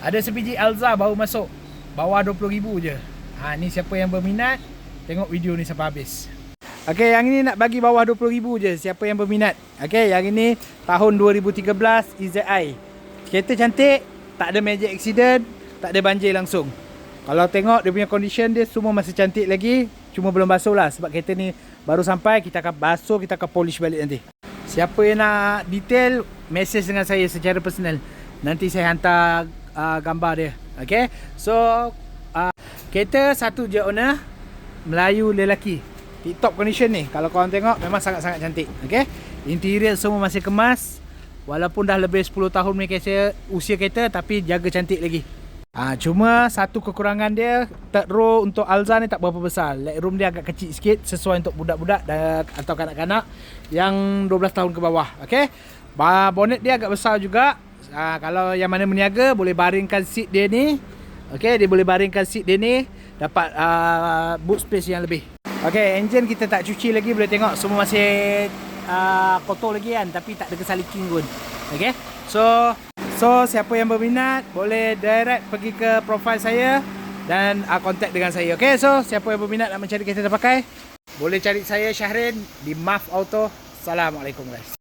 Ada sebiji Alza baru masuk, bawah 20,000 je. Ni siapa yang berminat, tengok video ni sampai habis. Okey, yang ini nak bagi bawah 20,000 je, siapa yang berminat. Okey, yang ini tahun 2013 EZI. Kereta cantik, tak ada major accident, tak ada banjir langsung. Kalau tengok dia punya condition dia semua masih cantik lagi, cuma belum basuh lah sebab kereta ni baru sampai. Kita akan basuh, kita akan polish balik nanti. Siapa yang nak detail, message dengan saya secara personal. Nanti saya hantar gambar dia. Okay, so kereta satu je owner, Melayu lelaki. Tip-top condition ni. Kalau korang tengok memang sangat-sangat cantik. Okay, interior semua masih kemas. Walaupun dah lebih 10 tahun ni usia kereta, tapi jaga cantik lagi. Cuma satu kekurangan dia, third row untuk Alza ni tak berapa besar. Legroom dia agak kecil sikit, sesuai untuk budak-budak atau kanak-kanak yang 12 tahun ke bawah. Okay, bonnet dia agak besar juga. Kalau yang mana meniaga boleh baringkan seat dia ni. Okay, dia boleh baringkan seat dia ni, dapat boot space yang lebih. Okay, engine kita tak cuci lagi, boleh tengok semua masih kotor lagi kan, tapi tak ada kesal leaking pun. Okay, so siapa yang berminat boleh direct pergi ke profile saya dan contact dengan saya. Okay, so siapa yang berminat nak mencari kereta terpakai, boleh cari saya Syahrin di MAF Auto. Assalamualaikum guys.